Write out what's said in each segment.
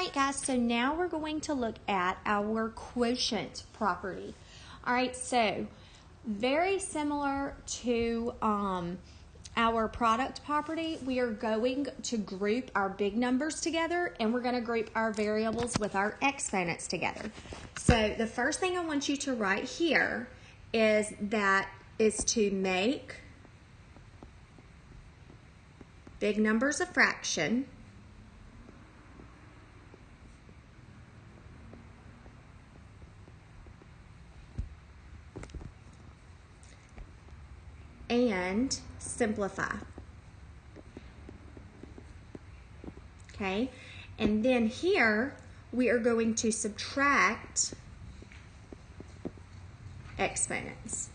right, guys, so now we're going to look at our quotient property. All right, so very similar to our product property, we are going to group our big numbers together, and we're going to group our variables with our exponents together. So the first thing I want you to write here is to make big numbers a fraction, and simplify. Okay, and then here we are going to subtract exponents.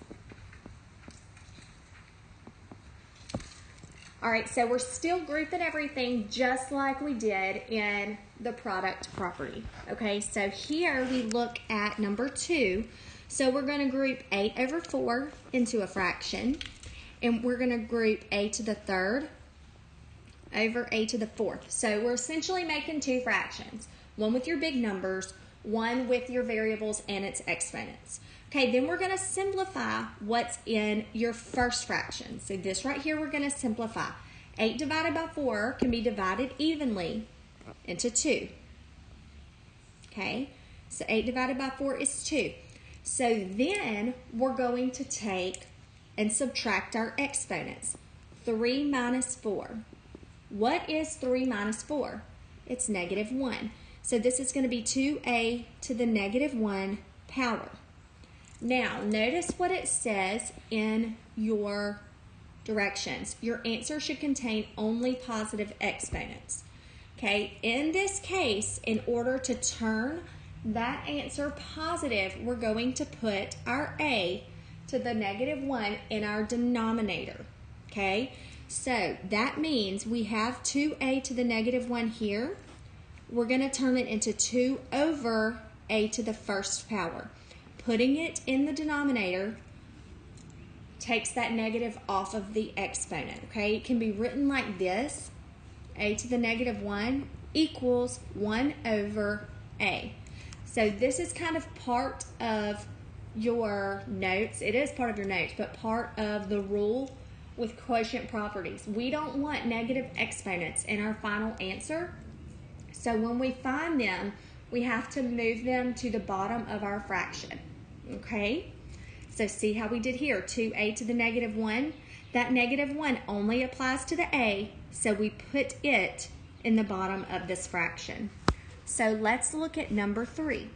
All right, so we're still grouping everything just like we did in the product property. Okay, so here we look at number 2. So we're going to group 8 over 4 into a fraction, and we're going to group a to the third over a to the fourth. So we're essentially making 2 fractions, one with your big numbers, one with your variables and its exponents. Okay, then we're going to simplify what's in your first fraction. So this right here we're going to simplify. 8 divided by 4 can be divided evenly into 2. Okay, so 8 divided by 4 is 2. So then we're going to take and subtract our exponents. 3 minus 4. What is 3 minus 4? It's negative 1. So this is going to be 2a to the negative 1 power. Now, notice what it says in your directions. Your answer should contain only positive exponents. Okay, in this case, in order to turn that answer positive, we're going to put our a to the negative 1 in our denominator. Okay, so that means we have 2a to the negative 1 here. We're going to turn it into 2 over a to the first power. Putting it in the denominator takes that negative off of the exponent. Okay, it can be written like this: a to the negative 1 equals 1 over a. So this is kind of part of your notes. It is part of your notes, but part of the rule with quotient properties. We don't want negative exponents in our final answer. So when we find them, we have to move them to the bottom of our fraction. Okay? So see how we did here, 2a to the negative 1. That negative 1 only applies to the a, so we put it in the bottom of this fraction. So let's look at number 3.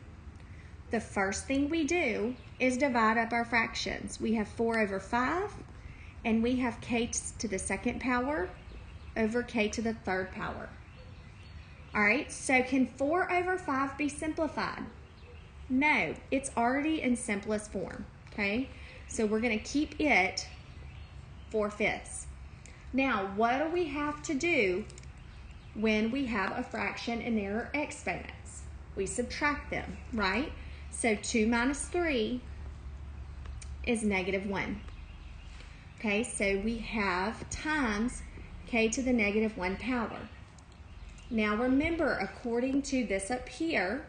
The first thing we do is divide up our fractions. We have 4 over 5, and we have k to the second power over k to the third power. All right, so can 4 over 5 be simplified? No, it's already in simplest form, okay? So we're going to keep it 4/5. Now, what do we have to do when we have a fraction and there are exponents? We subtract them, right? So 2 minus 3 is negative 1. Okay, so we have times k to the negative 1 power. Now remember, according to this up here,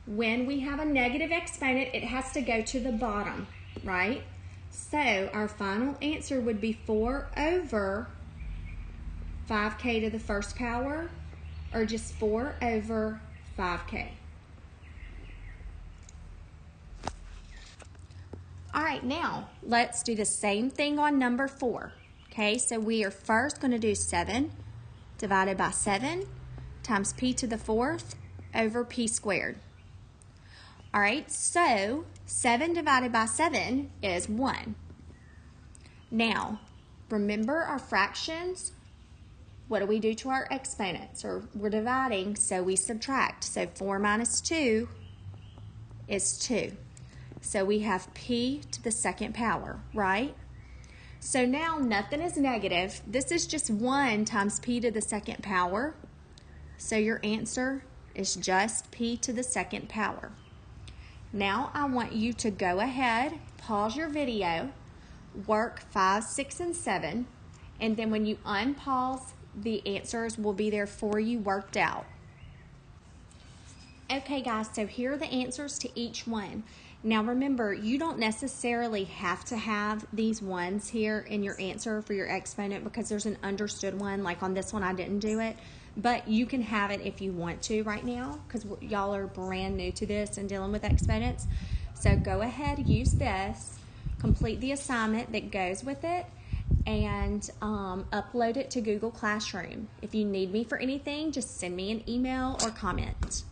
when we have a negative exponent, it has to go to the bottom, right? So our final answer would be 4 over 5k to the first power, or just 4 over 5k. All right, now let's do the same thing on number 4. Okay, so we are first going to do 7 divided by 7 times p to the 4th over p squared. All right, so 7 divided by 7 is 1. Now, remember our fractions? What do we do to our exponents? Or we're dividing, so we subtract. So 4 minus 2 is 2. So we have p to the second power, right? So now nothing is negative. This is just 1 times p to the second power. So your answer is just p to the second power. Now I want you to go ahead, pause your video, work 5, 6, and 7, and then when you unpause, the answers will be there for you worked out. Okay guys, so here are the answers to each one. Now remember, you don't necessarily have to have these ones here in your answer for your exponent because there's an understood one. Like on this one I didn't do it, but you can have it if you want to right now because y'all are brand new to this and dealing with exponents. So go ahead, use this, complete the assignment that goes with it, and upload it to Google Classroom. If you need me for anything, just send me an email or comment.